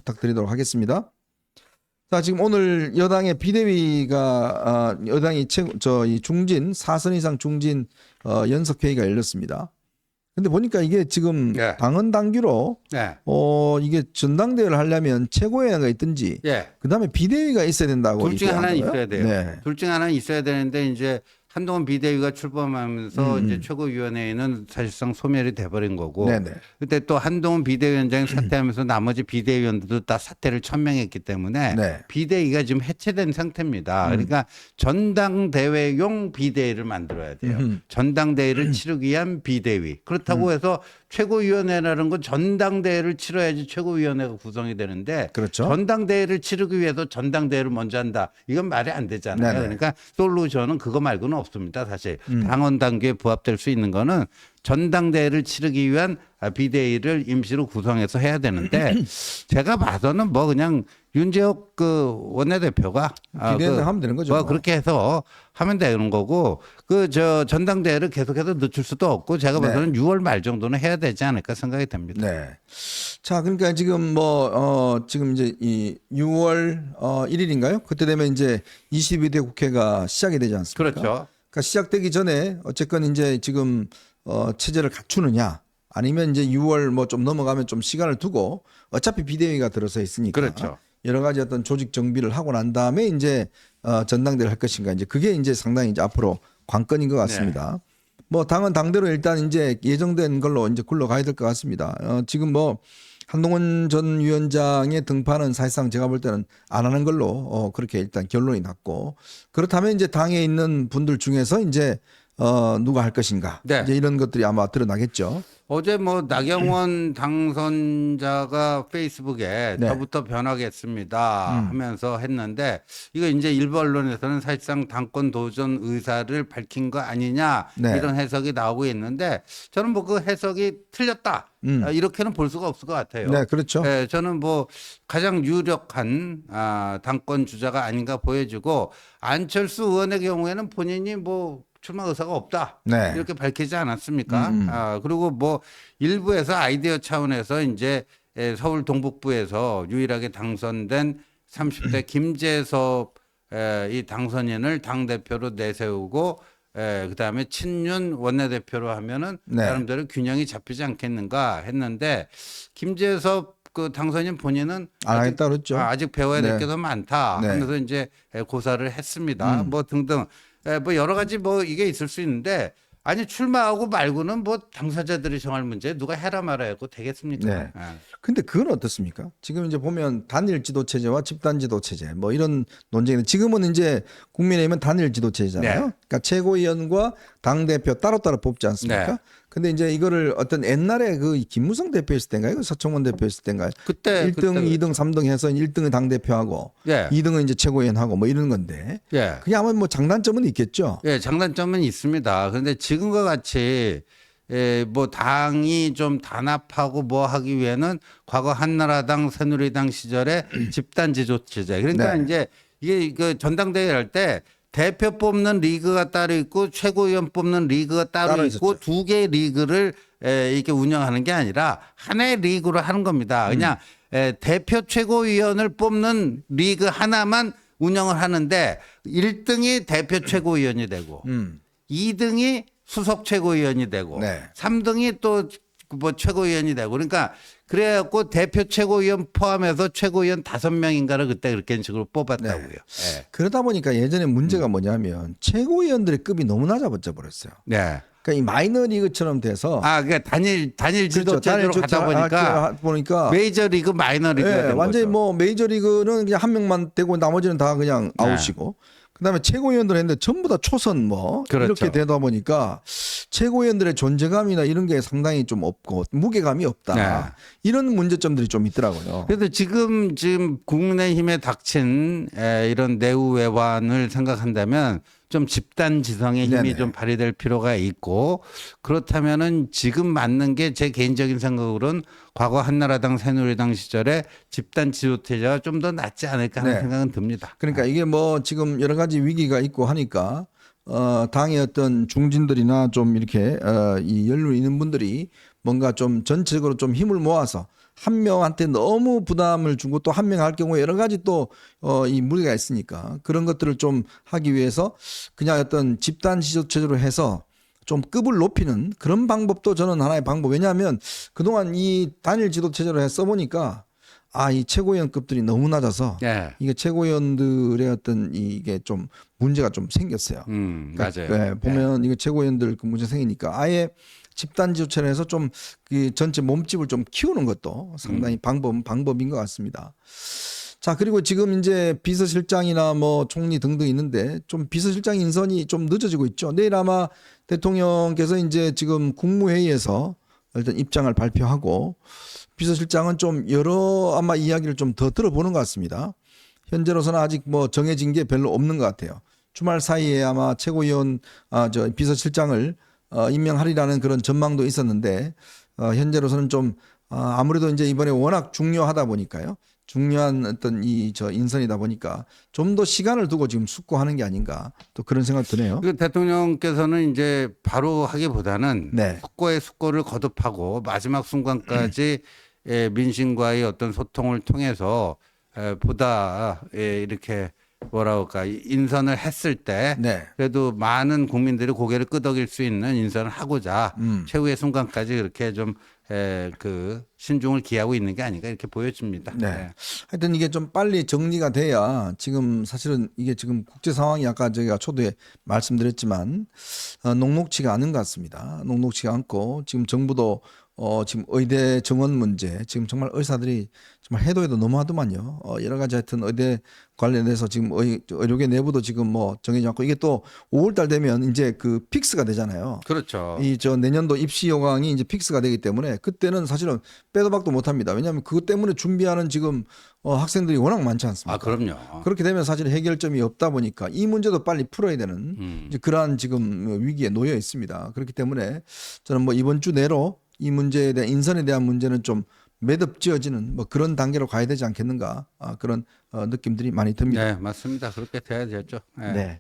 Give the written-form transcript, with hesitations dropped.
부탁드리도록 하겠습니다. 자, 지금 오늘 여당의 비대위가 여당이 이 중진 4선 이상 중진 연석회의가 열렸습니다. 근데 보니까 이게 지금 예. 당헌 당규로 네. 이게 전당대회를 하려면 최고위원회가 있든지 예. 그다음에 비대위가 있어야 된다고. 둘 중에 하나는 있더라고요. 있어야 돼요. 네. 둘 중에 하나는 있어야 되는데 이제 한동훈 비대위가 출범하면서 이제 최고위원회는 사실상 소멸이 돼버린 거고. 네네. 그때 또 한동훈 비대위원장이 사퇴하면서 나머지 비대위원들도 다 사퇴를 천명했기 때문에 네. 비대위가 지금 해체된 상태입니다. 그러니까 전당대회용 비대위를 만들어야 돼요. 전당대회를 치르기 위한 비대위. 그렇다고 해서 최고위원회라는 건 전당대회를 치러야지 최고위원회가 구성이 되는데 그렇죠. 전당대회를 치르기 위해서 전당대회를 먼저 한다. 이건 말이 안 되잖아요. 네네. 그러니까 솔루션은 그거 말고는 없습니다. 사실 당헌 당규에 부합될 수 있는 거는 전당대회를 치르기 위한 비대위를 임시로 구성해서 해야 되는데 제가 봐서는 뭐 그냥 윤재욱 그 원내대표가 비대위는 하면 되는 거죠. 뭐 그렇게 해서 하면 되는 거고 그 저 전당대회를 계속해서 늦출 수도 없고 제가 봐서는 6월 말 정도는 해야 되지 않을까 생각이 됩니다. 네. 자, 그러니까 지금 지금 이제 이 6월 1일인가요? 그때 되면 이제 22대 국회가 시작이 되지 않습니까? 그렇죠. 그러니까 시작되기 전에 어쨌건 이제 지금 체제를 갖추느냐 아니면 이제 6월 뭐 좀 넘어가면 좀 시간을 두고 어차피 비대위가 들어서 있으니까 그렇죠. 여러 가지 어떤 조직 정비를 하고 난 다음에 이제 전당대회를 할 것인가 이제 그게 이제 상당히 이제 앞으로 관건인 것 같습니다. 뭐 당은 당대로 일단 이제 예정된 걸로 이제 굴러가야 될 것 같습니다. 지금 뭐 한동훈 전 위원장의 등판은 사실상 제가 볼 때는 안 하는 걸로 그렇게 일단 결론이 났고 그렇다면 이제 당에 있는 분들 중에서 이제 누가 할 것인가 네. 이제 이런 것들이 아마 드러나겠죠. 어제 뭐 나경원 당선자가 페이스북에 네. 저부터 변하겠습니다 하면서 했는데 이거 이제 일부 언론에서는 사실상 당권 도전 의사를 밝힌 거 아니냐 네. 이런 해석이 나오고 있는데 저는 뭐 그 해석이 틀렸다 이렇게는 볼 수가 없을 것 같아요. 네, 그렇죠. 예, 저는 뭐 가장 유력한 당권 주자가 아닌가 보여지고 안철수 의원의 경우에는 본인이 뭐 출마 의사가 없다. 네. 이렇게 밝히지 않았습니까? 그리고 뭐 일부에서 아이디어 차원에서 이제 서울 동북부에서 유일하게 당선된 30대 김재섭 이 당선인을 당대표로 내세우고 그다음에 친윤 원내대표로 하면은 네. 나름대로 균형이 잡히지 않겠는가 했는데 김재섭 그 당선인 본인은 안 하겠다 그랬죠. 아직 배워야 될 네. 게 더 많다 네. 하면서 이제 고사를 했습니다. 뭐 등등 뭐 여러 가지 뭐 이게 있을 수 있는데 아니 출마하고 말고는 뭐 당사자들이 정할 문제 누가 해라 말아야 하고 되겠습니까? 네. 근데 그건 어떻습니까? 지금 이제 보면 단일 지도 체제와 집단 지도 체제 뭐 이런 논쟁이 지금은 이제 국민의힘은 단일 지도 체제잖아요. 네. 그러니까 최고위원과 당 대표 따로따로 뽑지 않습니까? 네. 근데 이제 이거를 어떤 옛날에 그 김무성 대표 했을 때인가요? 그 서청원 대표 했을 때인가요? 그때 1등, 2등, 3등 해서 1등은 당 대표하고 예. 2등은 이제 최고위원하고 뭐 이런 건데. 예. 그게 아마 뭐 장단점은 있겠죠. 예, 장단점은 있습니다. 그런데 지금과 같이 뭐 당이 좀 단합하고 뭐 하기 위해는 과거 한나라당, 새누리당 시절에 집단 지도 체제. 그러니까 네. 이제 이게 그 전당대회 할 때 대표 뽑는 리그가 따로 있고 최고위원 뽑는 리그가 따로 있고 있었죠. 두 개의 리그를 이렇게 운영하는 게 아니라 하나의 리그로 하는 겁니다. 그냥 대표 최고위원을 뽑는 리그 하나만 운영을 하는데 1등이 대표 최고위원이 되고 2등이 수석 최고위원이 되고 네. 3등이 또 뭐 최고위원이 되고 그러니까 그래갖고 대표 최고위원 포함해서 최고위원 5명인가를 그때 그렇게 식으로 뽑았다고요. 네. 그러다 보니까 예전에 문제가 뭐냐면 최고위원들의 급이 너무 낮아져 버렸어요. 네. 그러니까 이 마이너리그처럼 돼서 그러니까 단일 지도 그렇죠. 체제로 가다 보니까 메이저리그 마이너리그가 예, 된 완전히 거죠. 뭐 메이저리그는 그냥 한 명만 되고 나머지는 다 그냥 네. 아웃이고 그다음에 최고위원들 했는데 전부 다 초선 뭐 그렇죠. 이렇게 되다 보니까 최고위원들의 존재감이나 이런 게 상당히 좀 없고 무게감이 없다. 네. 이런 문제점들이 좀 있더라고요. 그래서 지금 국민의힘에 닥친 이런 내후 외환을 생각한다면 좀 집단 지성의 힘이 네네. 좀 발휘될 필요가 있고 그렇다면은 지금 맞는 게 제 개인적인 생각으로는 과거 한나라당 새누리당 시절에 집단 지도체제가 좀 더 낫지 않을까 하는 네. 생각은 듭니다. 그러니까 이게 뭐 지금 여러 가지 위기가 있고 하니까 당의 어떤 중진들이나 좀 이렇게 이 연륜 있는 분들이 뭔가 좀 전체적으로 좀 힘을 모아서 한 명한테 너무 부담을 주고 또 한 명 할 경우에 여러 가지 또 이 무리가 있으니까 그런 것들을 좀 하기 위해서 그냥 어떤 집단 지도체제로 해서 좀 급을 높이는 그런 방법도 저는 하나의 방법. 왜냐하면 그동안 이 단일 지도체제로 해서 써보니까 이 최고위원급들이 너무 낮아서 예. 이게 최고위원들의 어떤 이게 좀 문제가 좀 생겼어요. 맞아요. 네, 보면 이거 최고위원들 그 문제 생기니까 아예 집단 지도체로 해서 좀 그 전체 몸집을 좀 키우는 것도 상당히 방법인 것 같습니다. 자, 그리고 지금 이제 비서실장이나 뭐 총리 등등 있는데 좀 비서실장 인선이 좀 늦어지고 있죠. 내일 아마 대통령께서 이제 지금 국무회의에서 일단 입장을 발표하고 비서실장은 좀 여러 아마 이야기를 좀 더 들어보는 것 같습니다. 현재로서는 아직 뭐 정해진 게 별로 없는 것 같아요. 주말 사이에 아마 최고위원 저 비서실장을 임명하리라는 그런 전망도 있었는데 현재로서는 좀 아무래도 이제 이번에 워낙 중요하다 보니까요. 중요한 어떤 이 저 인선이다 보니까 좀 더 시간을 두고 지금 숙고하는 게 아닌가 또 그런 생각 드네요. 그 대통령께서는 이제 바로 하기보다는 네. 숙고의 숙고를 거듭하고 마지막 순간까지 민심과의 어떤 소통을 통해서 보다 이렇게 뭐라 할까 인선을 했을 때 네. 그래도 많은 국민들이 고개를 끄덕일 수 있는 인선을 하고자 최후의 순간까지 그렇게 좀 그 신중을 기하고 있는 게 아닌가 이렇게 보여집니다. 네. 하여튼 이게 좀 빨리 정리가 돼야 지금 사실은 이게 지금 국제 상황이 아까 저희가 초두에 말씀드렸지만 녹록치가 않은 것 같습니다. 녹록치가 않고 지금 정부도 지금 의대 정원 문제 지금 정말 의사들이 정말 해도 너무하더만요. 여러 가지 하여튼 의대 관련해서 지금 의료계 내부도 지금 뭐 정해지 않고 이게 또 5월 달 되면 이제 그 픽스가 되잖아요. 그렇죠. 이 저 내년도 입시 요강이 이제 픽스가 되기 때문에 그때는 사실은 빼도 박도 못 합니다. 왜냐하면 그것 때문에 준비하는 지금 학생들이 워낙 많지 않습니까? 그럼요. 그렇게 되면 사실 해결점이 없다 보니까 이 문제도 빨리 풀어야 되는 이제 그러한 지금 위기에 놓여 있습니다. 그렇기 때문에 저는 뭐 이번 주 내로 이 문제에 대한 인선에 대한 문제는 좀 매듭지어지는 뭐 그런 단계로 가야 되지 않겠는가 그런 느낌들이 많이 듭니다. 네, 맞습니다. 그렇게 돼야 되죠. 네.